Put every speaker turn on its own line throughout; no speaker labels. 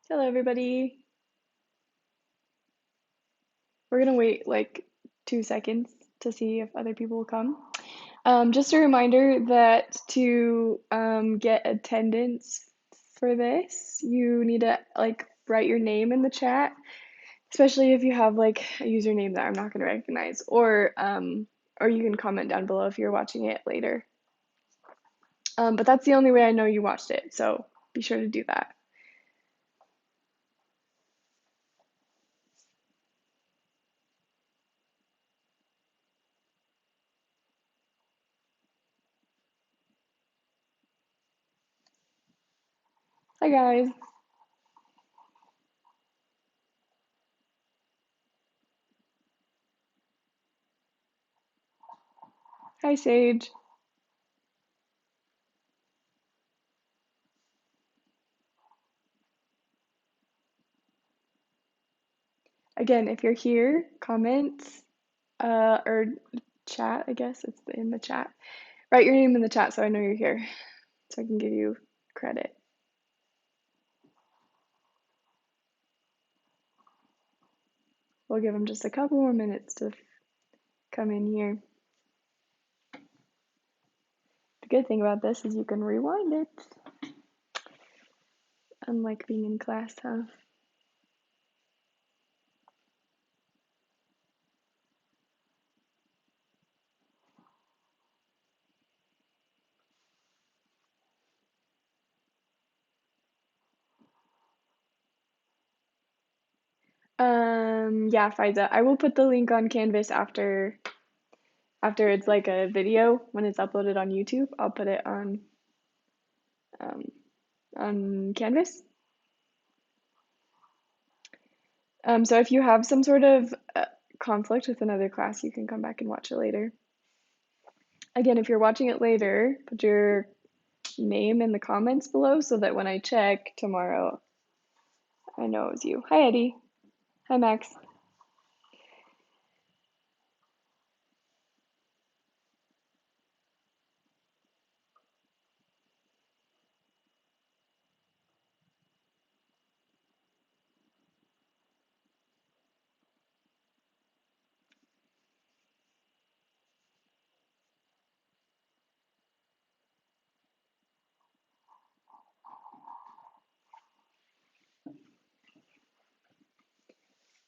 Hello, everybody. We're gonna wait like 2 seconds to see if other people will come. Just a reminder that to get attendance for this, you need to like write your name in the chat, especially if you have like a username that I'm not gonna recognize, or you can comment down below if you're watching it later. But that's the only way I know you watched it, so be sure to do that. Hi, guys. Hi, Sage. Again, if you're here, comment or chat, I guess it's in the chat. Write your name in the chat so I know you're here, so I can give you credit. We'll give them just a couple more minutes to come in here. The good thing about this is you can rewind it, unlike being in class, huh? Yeah, Faiza, I will put the link on Canvas after it's like a video when it's uploaded on YouTube. I'll put it on Canvas. So if you have some sort of conflict with another class, you can come back and watch it later. Again, if you're watching it later, put your name in the comments below so that when I check tomorrow, I know it was you. Hi, Eddie. Hi, Max.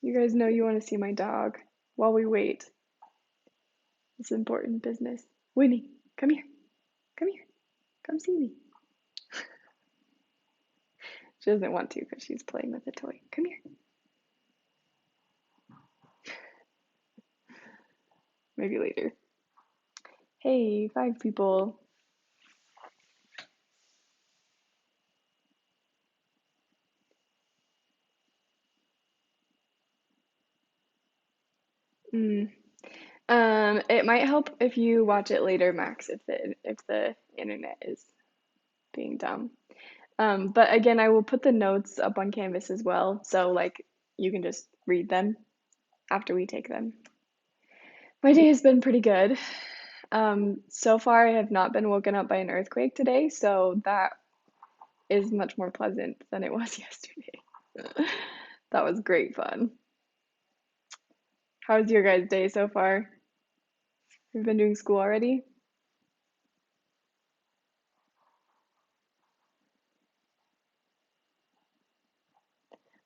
You guys know you want to see my dog while we wait. It's important business. Winnie, come here. Come here. Come see me. She doesn't want to because she's playing with a toy. Come here. Maybe later. Hey, 5 people. It might help if you watch it later, Max, if the internet is being dumb. But again, I will put the notes up on Canvas as well, so like you can just read them after we take them. My day has been pretty good. So far I have not been woken up by an earthquake today, so that is much more pleasant than it was yesterday. That was great fun. How's your guys' day so far? You've been doing school already?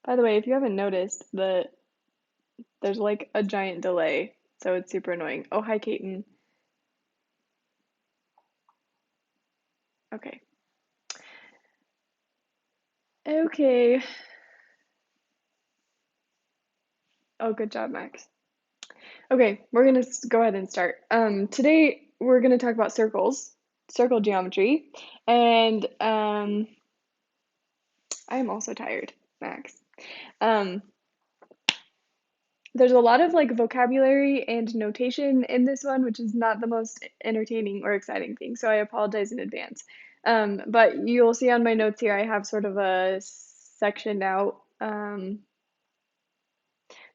By the way, if you haven't noticed, there's like a giant delay, so it's super annoying. Oh, hi, Kaiten. Okay. Okay. Oh, good job, Max. Okay, we're gonna go ahead and start. Today we're gonna talk about circles, circle geometry, and I am also tired, Max. Um, there's a lot of like vocabulary and notation in this one, which is not the most entertaining or exciting thing, so I apologize in advance. But you'll see on my notes here, I have sort of a section out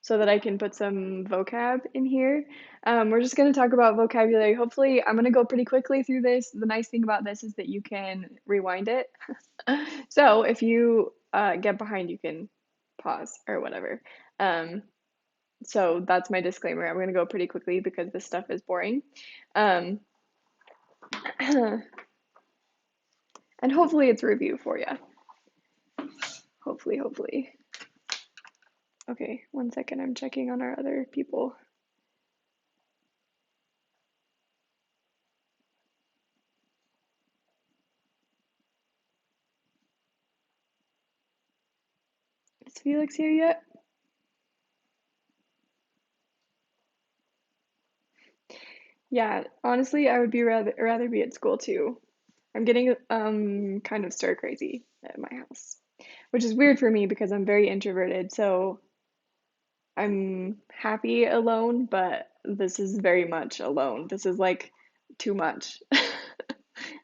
so that I can put some vocab in here. We're just going to talk about vocabulary. Hopefully, I'm going to go pretty quickly through this. The nice thing about this is that you can rewind it. So if you get behind, you can pause or whatever. So that's my disclaimer. I'm going to go pretty quickly because this stuff is boring. Um, and hopefully it's a review for you. Hopefully. Okay, 1 second. I'm checking on our other people. Is Felix here yet? Yeah, honestly, I would be rather be at school too. I'm getting kind of stir crazy at my house, which is weird for me because I'm very introverted, so I'm happy alone, but this is very much alone. This is like too much. I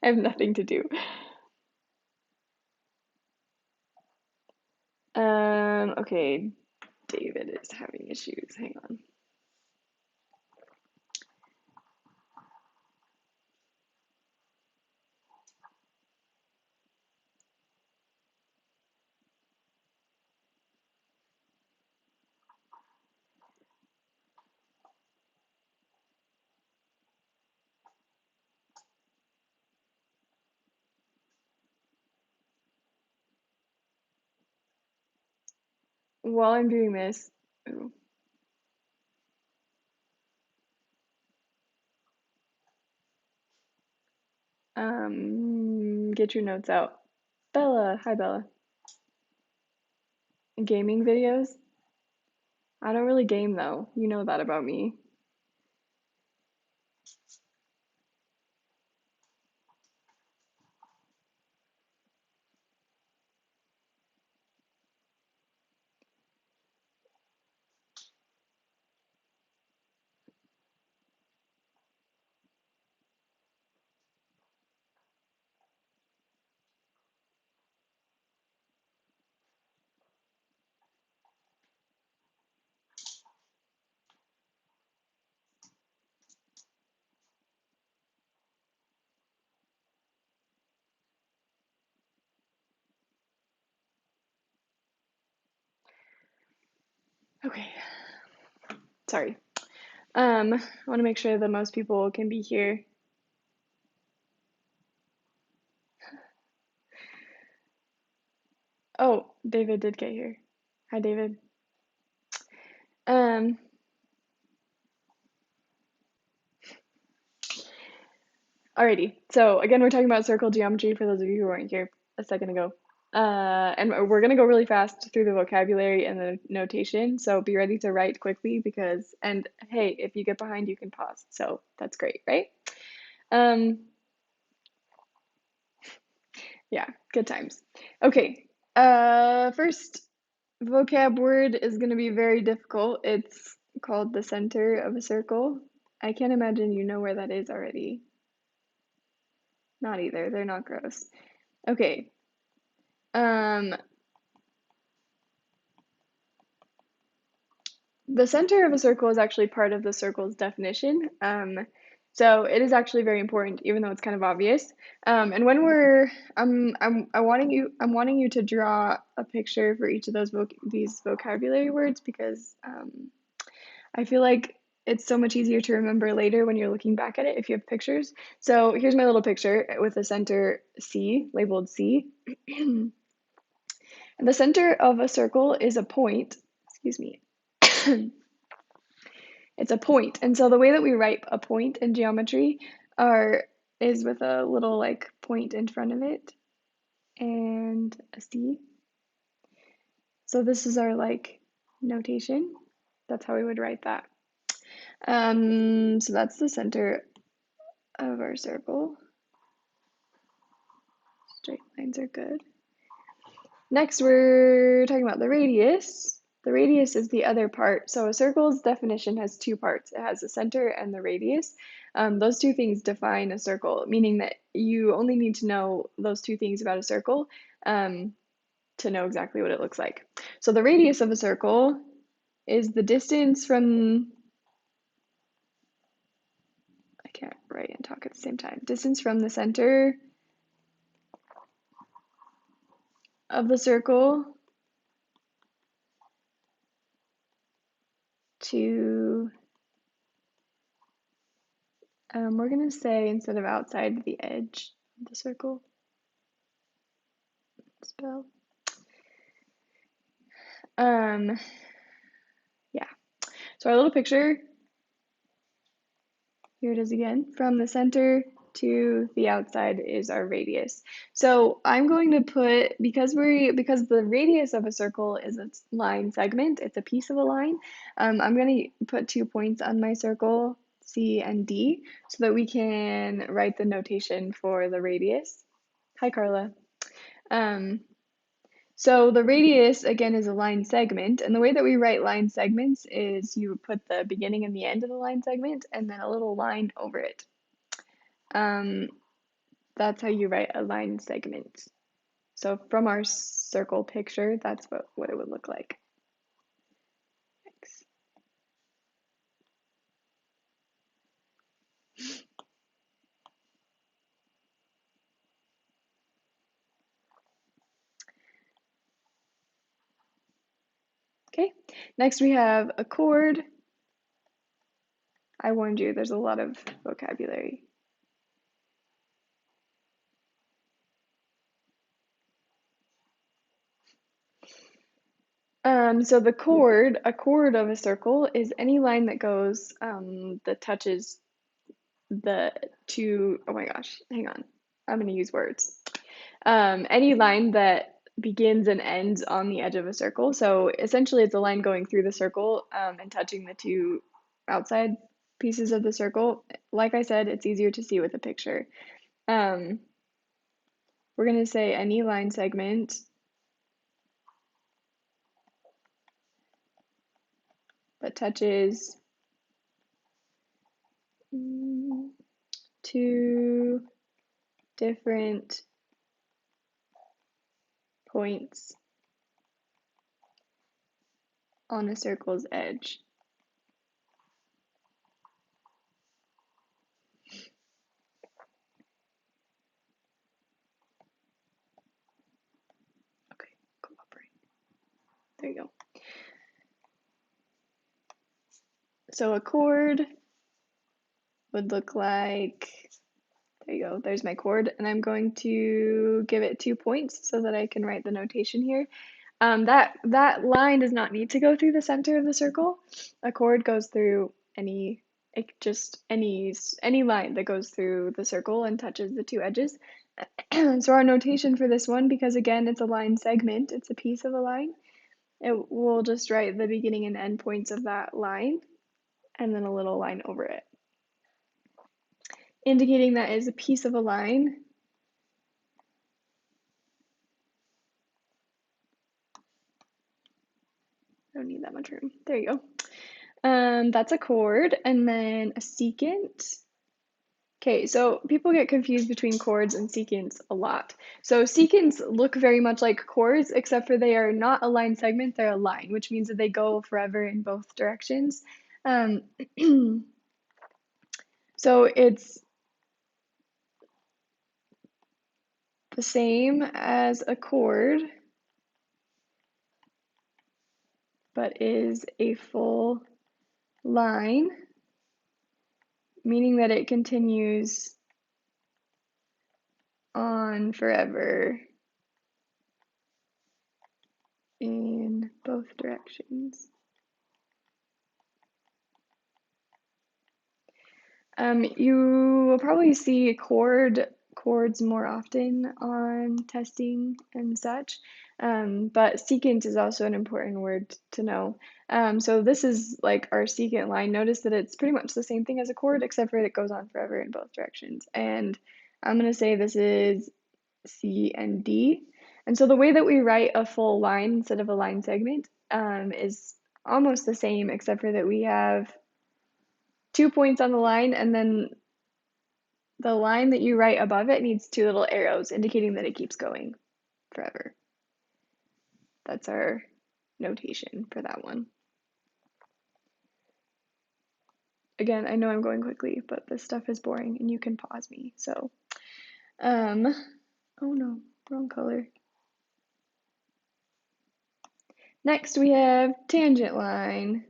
have nothing to do. Okay, David is having issues. Hang on. While I'm doing this, ooh, get your notes out. Bella, hi Bella. Gaming videos? I don't really game though. You know that about me. Okay, sorry. I want to make sure that most people can be here. Oh, David did get here. Hi, David. Um, Alrighty. So again, we're talking about circle geometry for those of you who weren't here a second ago. And we're gonna go really fast through the vocabulary and the notation. So be ready to write quickly and hey, if you get behind, you can pause. So that's great, right? Um, yeah, good times. Okay. First vocab word is gonna be very difficult. It's called the center of a circle. I can't imagine you know where that is already. Not either. They're not gross. Okay. Um, the center of a circle is actually part of the circle's definition. So it is actually very important, even though it's kind of obvious. And when I'm wanting you to draw a picture for each of these vocabulary words because I feel like it's so much easier to remember later when you're looking back at it if you have pictures. So here's my little picture with the center C, labeled C. And the center of a circle is a point, excuse me. It's a point. And so the way that we write a point in geometry is with a little like point in front of it and a C. So this is our like notation. That's how we would write that. So that's the center of our circle. Straight lines are good. Next, we're talking about the radius. The radius is the other part. So a circle's definition has two parts. It has the center and the radius. Those two things define a circle, meaning that you only need to know those two things about a circle to know exactly what it looks like. So the radius of a circle is the distance from, I can't write and talk at the same time, distance from the center of the circle to, we're going to say instead of outside, the edge of the circle. Spell. Yeah. So our little picture, here it is again, from the center to the outside is our radius. So I'm going to put, because the radius of a circle is a line segment, it's a piece of a line, I'm going to put 2 points on my circle, C and D, so that we can write the notation for the radius. Hi, Carla. Um, so the radius, again, is a line segment, and the way that we write line segments is you put the beginning and the end of the line segment and then a little line over it. That's how you write a line segment. So from our circle picture, that's what it would look like. Thanks. Okay, next we have a chord. I warned you, there's a lot of vocabulary. So a chord of a circle is any line that goes, that touches the two, oh my gosh, hang on. I'm going to use words. Any line that begins and ends on the edge of a circle. So essentially it's a line going through the circle and touching the two outside pieces of the circle. Like I said, it's easier to see with a picture. We're going to say any line segment that touches two different points on a circle's edge. Okay, cooperate. There you go. So a chord would look like, there you go, there's my chord, and I'm going to give it 2 points so that I can write the notation here. That line does not need to go through the center of the circle. A chord goes through any line that goes through the circle and touches the two edges. So our notation for this one, because again it's a line segment, it's a piece of a line, it will just write the beginning and end points of that line and then a little line over it, indicating that is a piece of a line. I don't need that much room. There you go. That's a chord, and then a secant. Okay, so people get confused between chords and secants a lot. So secants look very much like chords, except for they are not a line segment, they're a line, which means that they go forever in both directions. So it's the same as a chord, but is a full line, meaning that it continues on forever in both directions. You will probably see chords more often on testing and such, but secant is also an important word to know. So this is like our secant line. Notice that it's pretty much the same thing as a chord, except for it goes on forever in both directions. And I'm going to say this is C and D. And so the way that we write a full line instead of a line segment is almost the same, except for that we have 2 points on the line, and then the line that you write above it needs 2 little arrows indicating that it keeps going forever. That's our notation for that one. Again, I know I'm going quickly, but this stuff is boring and you can pause me. So, oh no, wrong color. Next we have tangent line.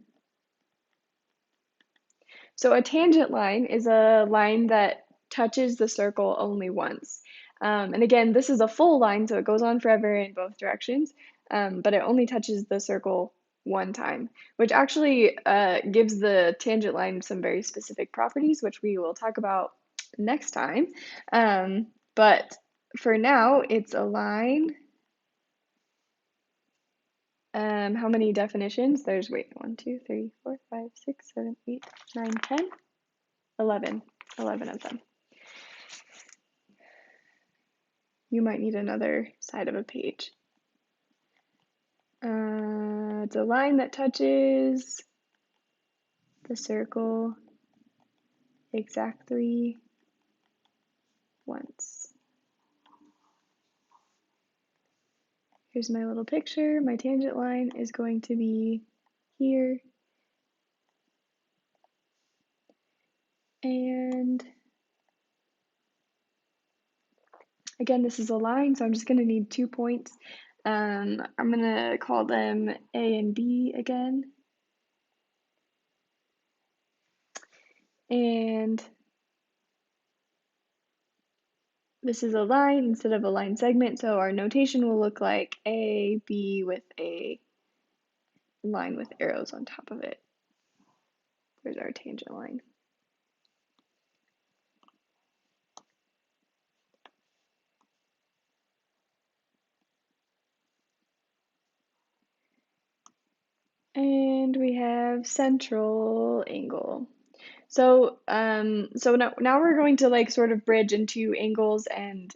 So a tangent line is a line that touches the circle only once. And again, this is a full line, so it goes on forever in both directions, but it only touches the circle one time, which actually gives the tangent line some very specific properties, which we will talk about next time. But for now, it's a line. How many definitions? There's, wait, 1, 2, 3, 4, 5, 6, 7, 8, 9, 10, 11. 11 of them. You might need another side of a page. It's a line that touches the circle exactly once. Here's my little picture. My tangent line is going to be here. And again, this is a line, so I'm just going to need 2 points. I'm going to call them A and B again. And this is a line instead of a line segment, so our notation will look like A, B with a line with arrows on top of it. There's our tangent line. And we have central angle. So now we're going to like sort of bridge into angles and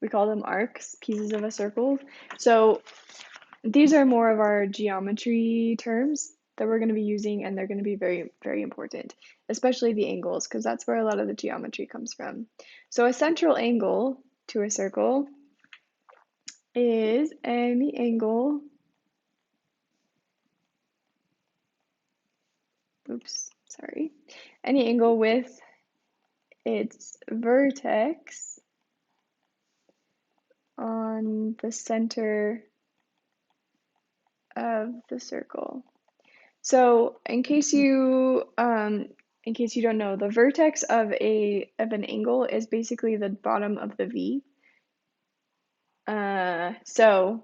we call them arcs, pieces of a circle. So these are more of our geometry terms that we're going to be using, and they're going to be very, very important, especially the angles, because that's where a lot of the geometry comes from. So a central angle to a circle is any angle, any angle with its vertex on the center of the circle. So in case you don't know, the vertex of an angle is basically the bottom of the V. So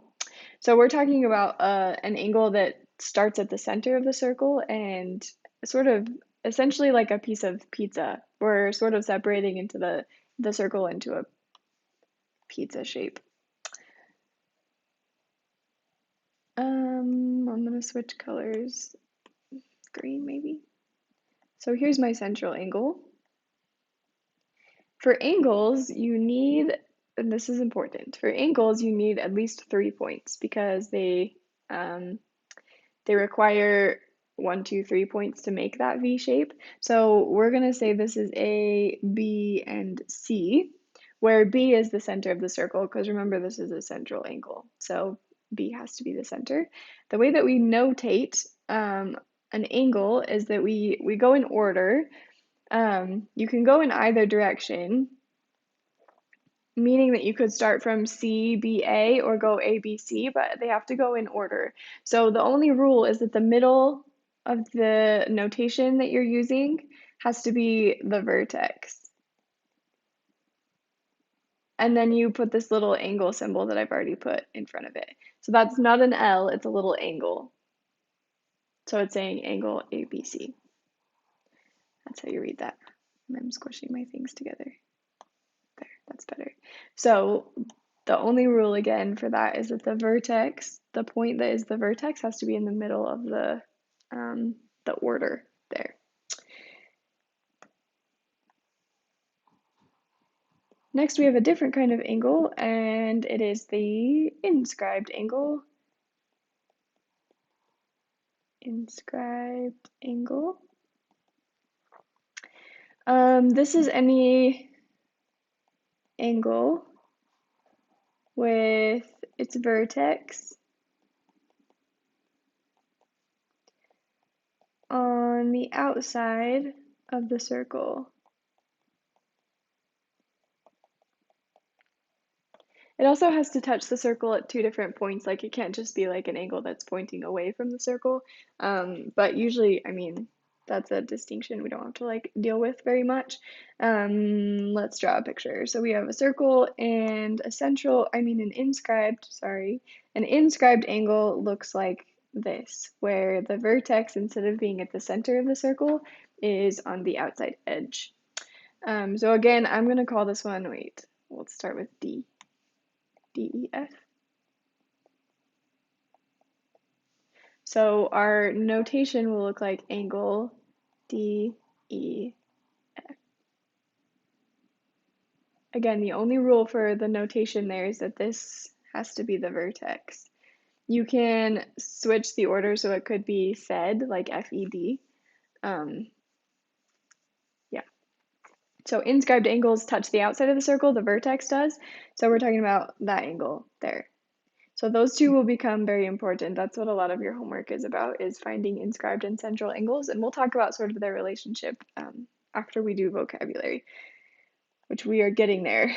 we're talking about an angle that starts at the center of the circle and sort of essentially like a piece of pizza. We're sort of separating into the circle into a pizza shape. I'm gonna switch colors, green maybe. So here's my central angle. For angles, you need, and this is important, for angles you need at least 3 points because they require 1, 2, 3 points to make that V shape. So we're gonna say this is A, B, and C, where B is the center of the circle, because remember this is a central angle. So B has to be the center. The way that we notate an angle is that we go in order. You can go in either direction, meaning that you could start from CBA or go ABC, but they have to go in order. So the only rule is that the middle of the notation that you're using has to be the vertex. And then you put this little angle symbol that I've already put in front of it. So that's not an L, it's a little angle. So it's saying angle ABC. That's how you read that. I'm squishing my things together. There, that's better. So the only rule again for that is that the vertex, the point that is the vertex, has to be in the middle of the order there. Next, we have a different kind of angle, and it is the inscribed angle. Inscribed angle. This is any angle with its vertex on the outside of the circle. It also has to touch the circle at two different points. Like it can't just be like an angle that's pointing away from the circle. But usually, I mean, that's a distinction we don't have to like deal with very much. Let's draw a picture. So we have a circle and a central, I mean an inscribed, sorry, an inscribed angle looks like this, where the vertex, instead of being at the center of the circle, is on the outside edge. So again, I'm going to call this one, wait, let's start with D. DEF. So our notation will look like angle DEF. Again, the only rule for the notation there is that this has to be the vertex. You can switch the order so it could be FED, like FED. Yeah. So inscribed angles touch the outside of the circle, the vertex does. So we're talking about that angle there. So those two will become very important. That's what a lot of your homework is about, is finding inscribed and central angles. And we'll talk about sort of their relationship after we do vocabulary, which we are getting there.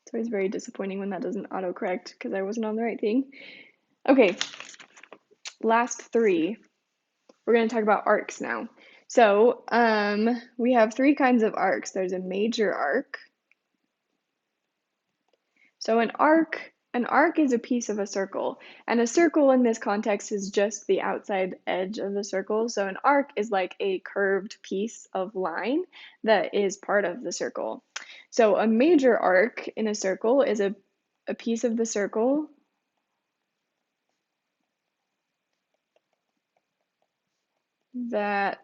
It's always very disappointing when that doesn't autocorrect because I wasn't on the right thing. Okay, last three. We're going to talk about arcs now. So we have three kinds of arcs. There's a major arc. So an arc is a piece of a circle, and a circle in this context is just the outside edge of the circle. So an arc is like a curved piece of line that is part of the circle. So a major arc in a circle is a piece of the circle that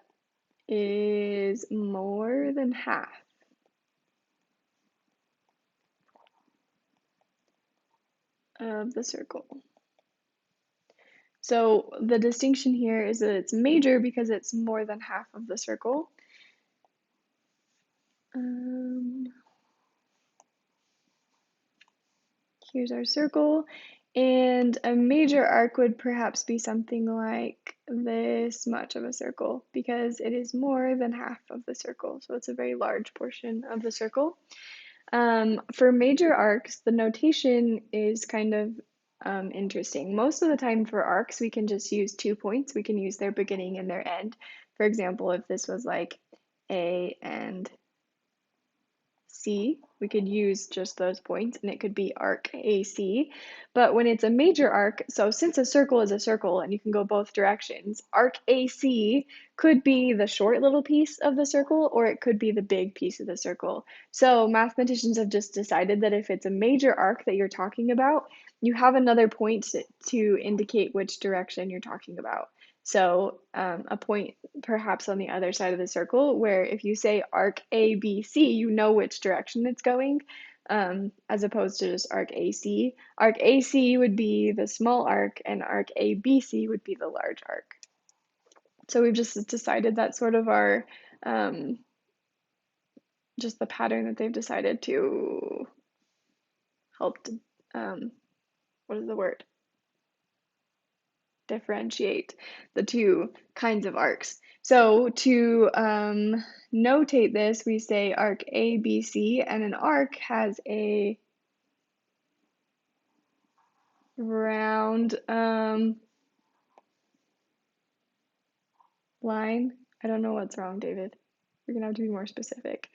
is more than half of the circle. So the distinction here is that it's major because it's more than half of the circle. Here's our circle, and a major arc would perhaps be something like this much of a circle because it is more than half of the circle, so it's a very large portion of the circle. For major arcs, the notation is kind of interesting. Most of the time for arcs, we can just use 2 points. We can use their beginning and their end. For example, if this was like A and C, we could use just those points and it could be arc AC. But when it's a major arc, so since a circle is a circle and you can go both directions, arc AC could be the short little piece of the circle or it could be the big piece of the circle. So mathematicians have just decided that if it's a major arc that you're talking about, you have another point to indicate which direction you're talking about. So a point perhaps on the other side of the circle where if you say arc ABC, you know which direction it's going, as opposed to just arc AC. Arc AC would be the small arc and arc ABC would be the large arc. So we've just decided that's sort of our, just the pattern that they've decided to help, what is the word? Differentiate the two kinds of arcs. So to notate this, we say arc ABC, and an arc has a round line. I don't know what's wrong, David. You're gonna have to be more specific.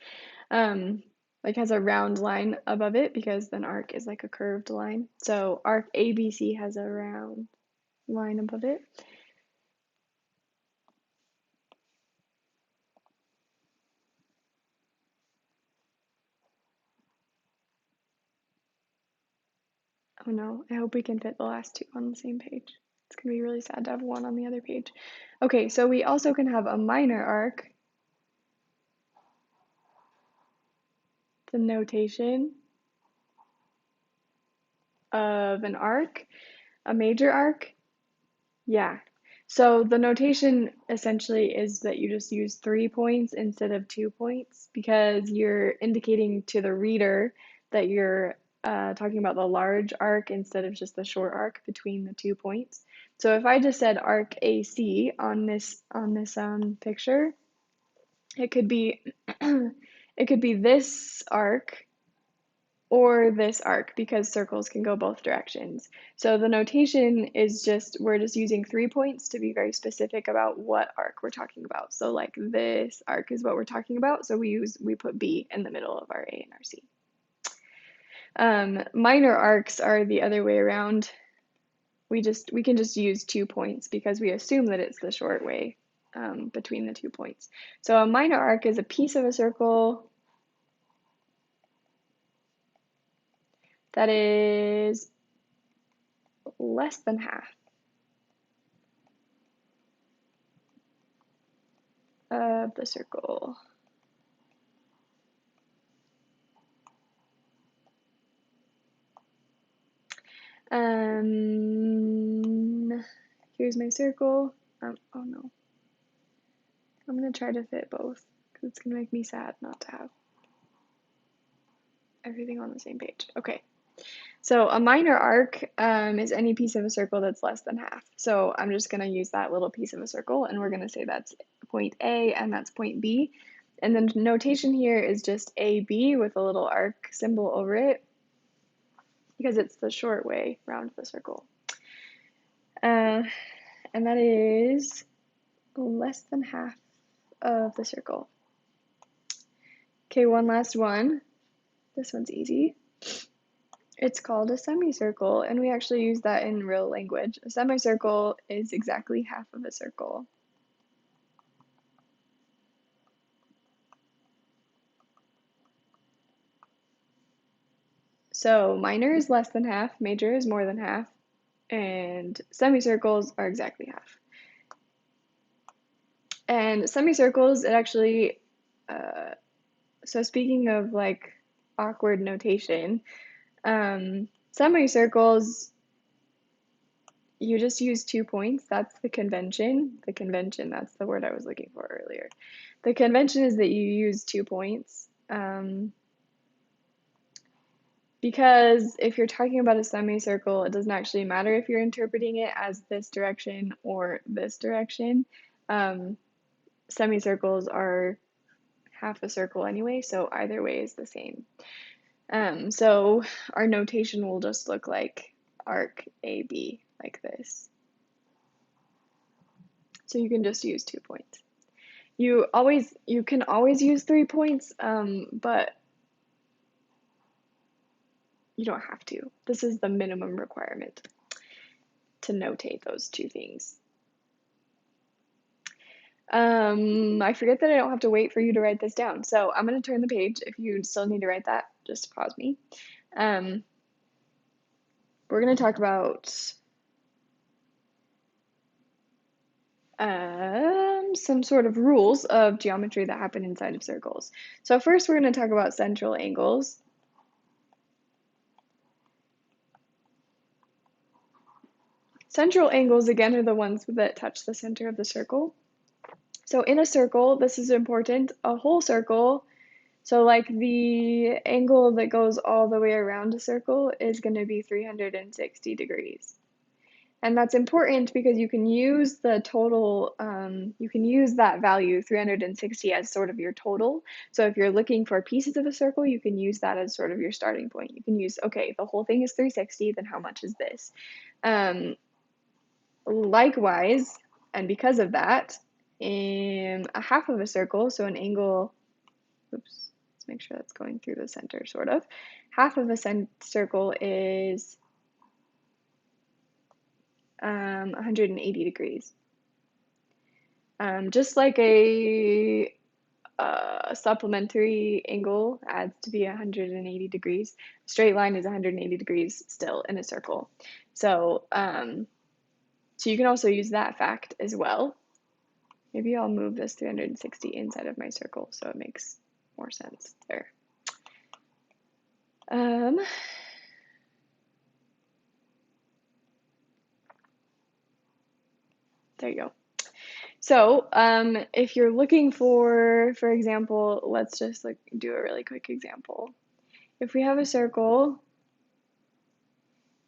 Like has a round line above it because an arc is like a curved line. So arc ABC has a round line above it. Oh no, I hope we can fit the last two on the same page. It's gonna be really sad to have one on the other page. Okay, so we also can have a minor arc. The notation of an arc, a major arc. Yeah. So the notation essentially is that you just use 3 points instead of 2 points because you're indicating to the reader that you're talking about the large arc instead of just the short arc between the 2 points. So if I just said arc AC on this picture, it could be it could be this arc or this arc because circles can go both directions. So the notation is we're just using 3 points to be very specific about what arc we're talking about. So like this arc is what we're talking about, so we put B in the middle of our A and our C. Minor arcs are the other way around. We can just use 2 points because we assume that it's the short way between the 2 points. So a minor arc is a piece of a circle that is less than half of the circle. Here's my circle. Oh no. I'm gonna try to fit both because it's gonna make me sad not to have everything on the same page. Okay. So a minor arc is any piece of a circle that's less than half. So I'm just going to use that little piece of a circle, and we're going to say that's point A and that's point B. And then notation here is just AB with a little arc symbol over it because it's the short way around the circle. And that is less than half of the circle. Okay, one last one. This one's easy. It's called a semicircle, and we actually use that in real language. A semicircle is exactly half of a circle. So minor is less than half, major is more than half, and semicircles are exactly half. And semicircles, it actually, so speaking of like awkward notation, semicircles, you just use 2 points. That's the convention. The convention, that's the word I was looking for earlier. The convention is that you use 2 points. Because if you're talking about a semicircle, it doesn't actually matter if you're interpreting it as this direction or this direction. Semicircles are half a circle anyway, so either way is the same. So our notation will just look like arc AB, like this. So you can just use 2 points. You can always use 3 points, but you don't have to. This is the minimum requirement to notate those 2 things. I forget that I don't have to wait for you to write this down. So I'm going to turn the page. If you still need to write that, just pause me. We're going to talk about some sort of rules of geometry that happen inside of circles. So first we're going to talk about central angles. Central angles, again, are the ones that touch the center of the circle. So in a circle, this is important, a whole circle, so like the angle that goes all the way around a circle is going to be 360 degrees. And that's important because you can use the total, you can use that value 360 as sort of your total. So if you're looking for pieces of a circle, you can use that as sort of your starting point. You can use, okay, the whole thing is 360, then how much is this? Likewise, and because of that, in a half of a circle, so an angle, oops, let's make sure that's going through the center, sort of. Half of a circle is 180 degrees. Just like a supplementary angle adds to be 180 degrees, a straight line is 180 degrees still in a circle. So, so you can also use that fact as well. Maybe I'll move this 360 inside of my circle so it makes more sense there. There you go. So if you're looking for example, let's just do a really quick example. If we have a circle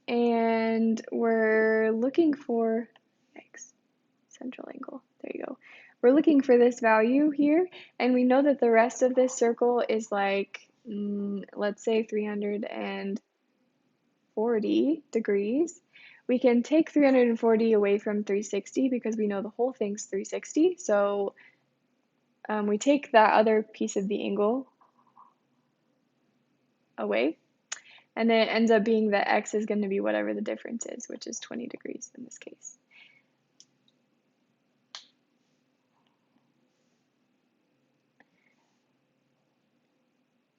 and we're looking for central angle, there you go. we're looking for this value here, and we know that the rest of this circle is like, let's say 340 degrees. We can take 340 away from 360 because we know the whole thing's 360. So we take that other piece of the angle away, and then it ends up being that x is going to be whatever the difference is, which is 20 degrees in this case.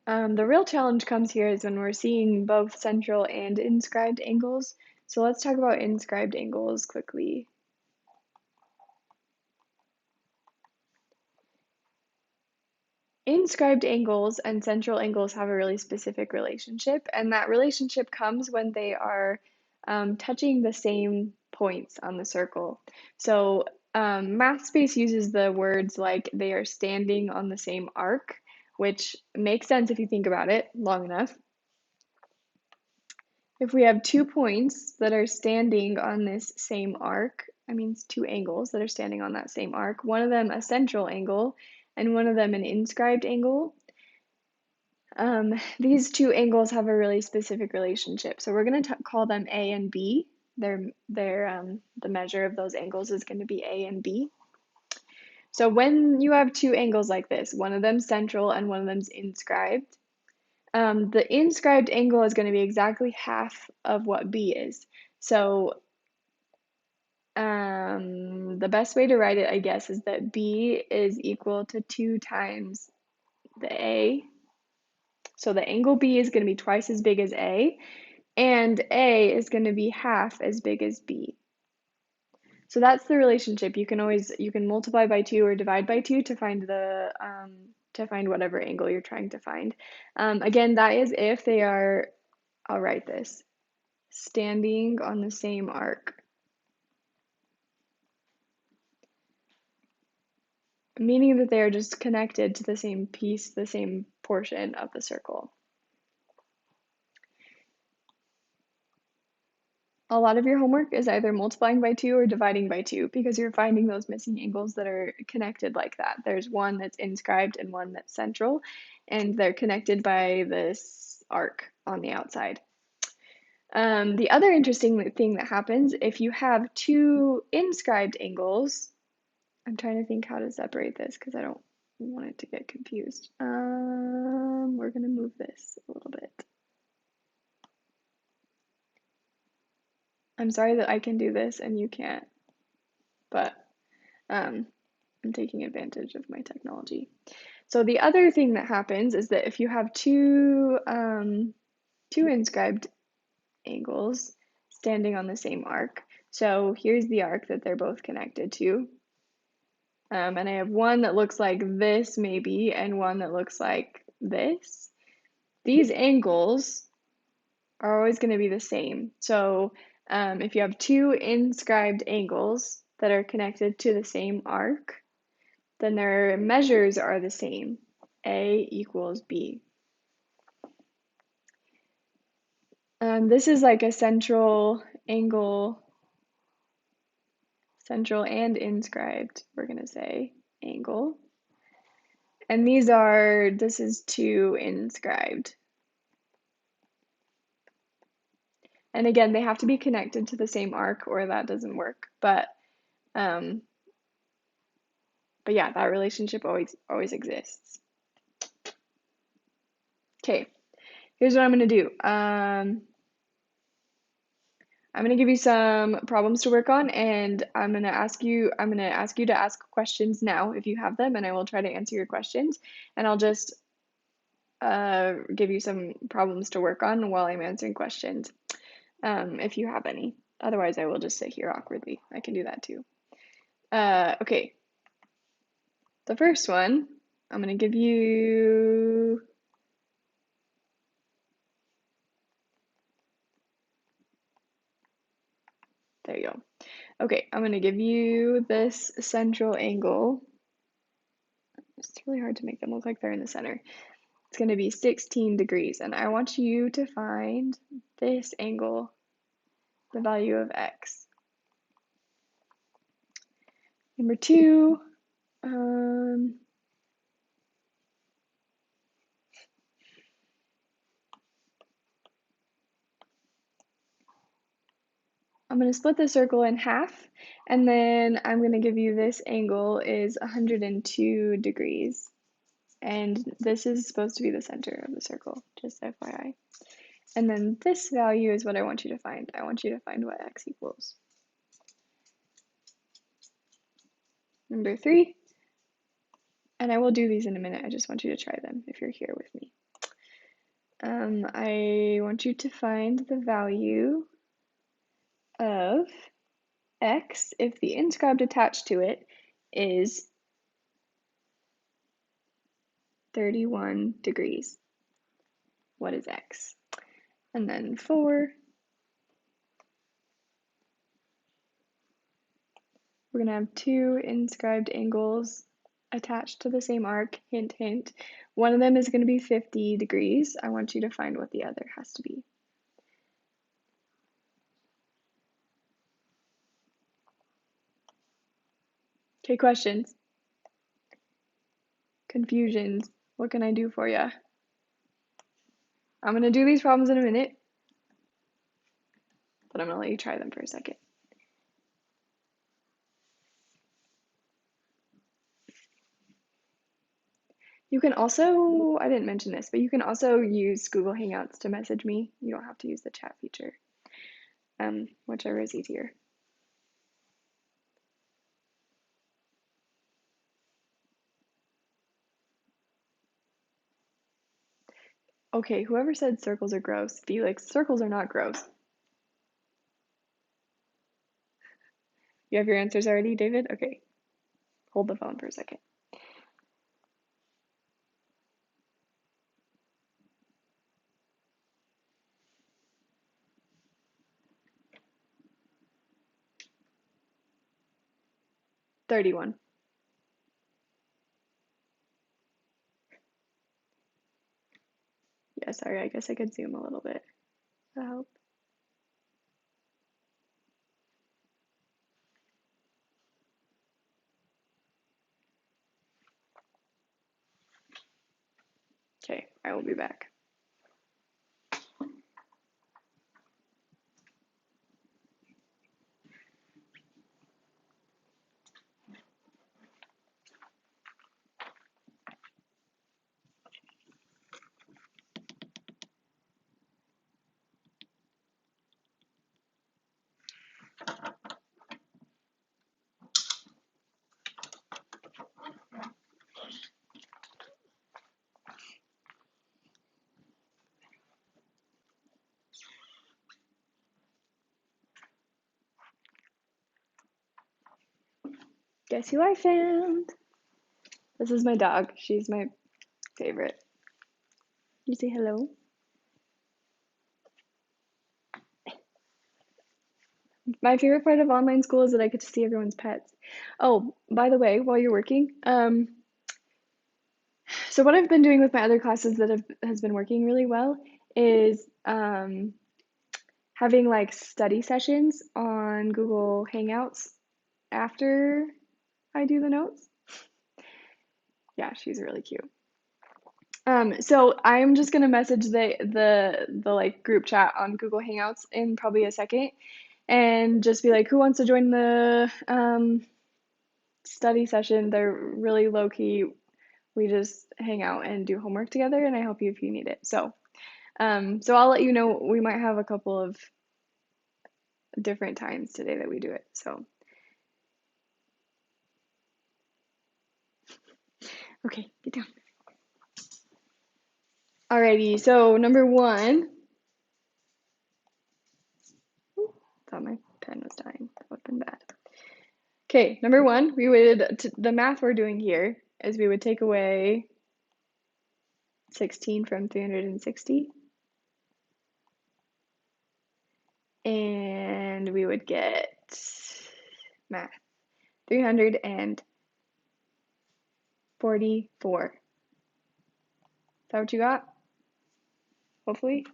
The real challenge comes here is when we're seeing both central and inscribed angles. So let's talk about inscribed angles quickly. Inscribed angles and central angles have a really specific relationship, and that relationship comes when they are touching the same points on the circle. So MathSpace uses the words like they are standing on the same arc, which makes sense if you think about it long enough. If we have 2 points that are standing on this same arc, I mean, it's 2 angles that are standing on that same arc, one of them a central angle and one of them an inscribed angle, these 2 angles have a really specific relationship. So we're going to call them A and B. The measure of those angles is going to be A and B. So when you have 2 angles like this, one of them's central and one of them's inscribed, the inscribed angle is going to be exactly half of what B is. So the best way to write it, I guess, is that B is equal to 2 times the A. So the angle B is going to be twice as big as A, and A is going to be half as big as B. So that's the relationship. You can multiply by 2 or divide by 2 to find whatever angle you're trying to find. Again, that is if they are, I'll write this, standing on the same arc. Meaning that they are just connected to the same piece, the same portion of the circle. A lot of your homework is either multiplying by 2 or dividing by 2 because you're finding those missing angles that are connected like that. There's one that's inscribed and one that's central, and they're connected by this arc on the outside. The other interesting thing that happens if you have 2 inscribed angles, I'm trying to think how to separate this because I don't want it to get confused. We're going to move this a little bit. I'm sorry that I can do this and you can't, but I'm taking advantage of my technology. So the other thing that happens is that if you have two inscribed angles standing on the same arc, so here's the arc that they're both connected to, and I have one that looks like this maybe, and one that looks like this. These angles are always going to be the same. So if you have 2 inscribed angles that are connected to the same arc, then their measures are the same. A equals B. This is like a central angle, central and inscribed, we're going to say, angle. And this is 2 inscribed. And again, they have to be connected to the same arc or that doesn't work. But yeah, that relationship always exists. Okay, here's what I'm gonna do. I'm gonna give you some problems to work on, and I'm gonna ask you to ask questions now if you have them, and I will try to answer your questions. And I'll just give you some problems to work on while I'm answering questions, if you have any. Otherwise, I will just sit here awkwardly. I can do that too. Okay. The first one, I'm gonna give you there you go. Okay, I'm gonna give you this central angle. It's really hard to make them look like they're in the center. It's gonna be 16 degrees, and I want you to find this angle, the value of x. Number 2, Um, I'm going to split the circle in half, and then I'm going to give you this angle is 102 degrees. And this is supposed to be the center of the circle, just FYI. And then this value is what I want you to find. I want you to find what x equals. Number 3, and I will do these in a minute. I just want you to try them if you're here with me. I want you to find the value of x if the inscribed attached to it is 31 degrees. What is x? And then 4, we're going to have 2 inscribed angles attached to the same arc, hint, hint. One of them is going to be 50 degrees. I want you to find what the other has to be. Okay, questions? Confusions? What can I do for you? I'm going to do these problems in a minute, but I'm going to let you try them for a second. You can also, I didn't mention this, but you can also use Google Hangouts to message me. You don't have to use the chat feature, whichever is easier. Okay, whoever said circles are gross, Felix, circles are not gross. You have your answers already, David? Okay, hold the phone for a second. $31. Yeah, sorry, I guess I could zoom a little bit. That help. Okay, I will be back. Guess who I found? This is my dog. She's my favorite. You say hello? My favorite part of online school is that I get to see everyone's pets. Oh, by the way, while you're working, so what I've been doing with my other classes that has been working really well is having like study sessions on Google Hangouts after I do the notes. Yeah, she's really cute. So I'm just gonna message the like group chat on Google Hangouts in probably a second, and just be like, who wants to join the study session? They're really low key. We just hang out and do homework together, and I help you if you need it. So I'll let you know. We might have a couple of different times today that we do it. So okay, get down. Alrighty, so number 1. Thought my pen was dying. That would have been bad. Okay, number 1, the math we're doing here is we would take away 16 from 360, and we would get math 344. Is that what you got? Hopefully.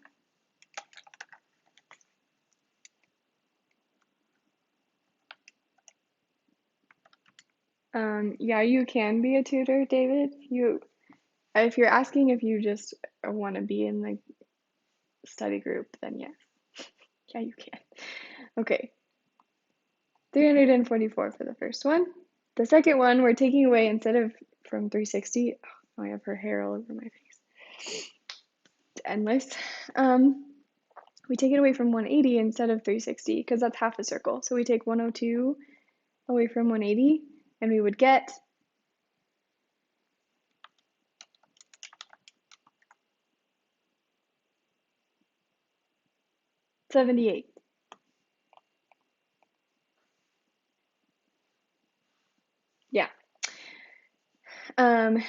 Yeah, you can be a tutor, David. If you're asking if you just want to be in the study group, then yes. Yeah, you can. Okay, 344 for the first one. The second one, we're taking away instead of from 360. Oh, I have her hair all over my face. It's endless. We take it away from 180 instead of 360 because that's half a circle. So we take 102 away from 180 and we would get 78. Yeah.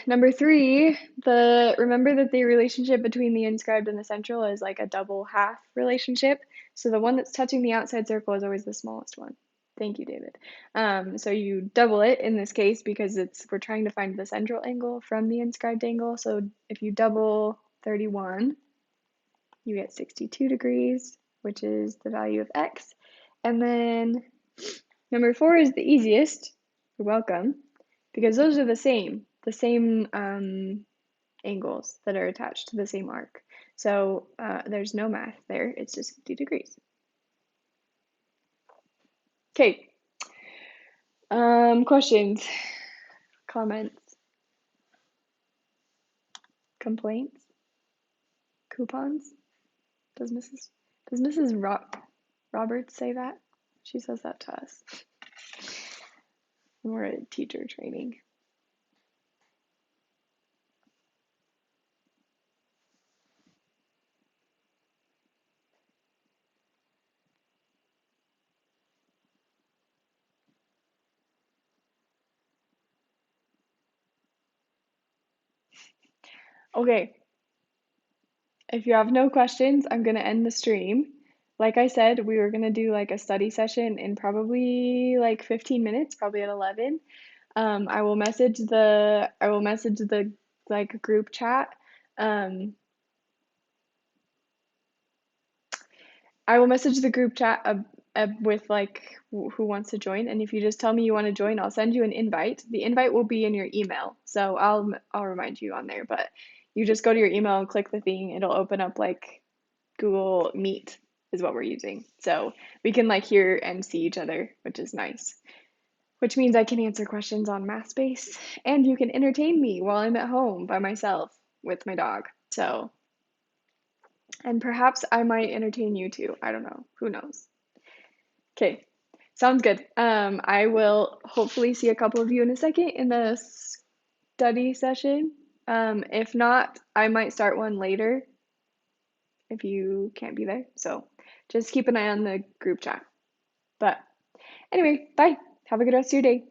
Number three, remember that the relationship between the inscribed and the central is like a double half relationship. So the one that's touching the outside circle is always the smallest one. Thank you, David. So you double it in this case because we're trying to find the central angle from the inscribed angle. So if you double 31, you get 62 degrees, which is the value of x. And then number four is the easiest. You're welcome, because those are the same angles that are attached to the same arc. So there's no math there, it's just 50 degrees. Okay, questions, comments, complaints, coupons? Does Mrs. Roberts say that? She says that to us. We're at teacher training. Okay, if you have no questions, I'm going to end the stream. Like I said, we were going to do like a study session in probably like 15 minutes, probably at 11. I will message the like group chat. I will message the group chat with like who wants to join, and if you just tell me you want to join, I'll send you an invite. The invite will be in your email, so I'll remind you on there. But you just go to your email and click the thing. It'll open up like Google Meet is what we're using, so we can like hear and see each other, which is nice. Which means I can answer questions on MathSpace, and you can entertain me while I'm at home by myself with my dog. So, and perhaps I might entertain you too. I don't know. Who knows? Okay, sounds good. I will hopefully see a couple of you in a second in the study session. If not, I might start one later if you can't be there. So just keep an eye on the group chat. But anyway, bye. Have a good rest of your day.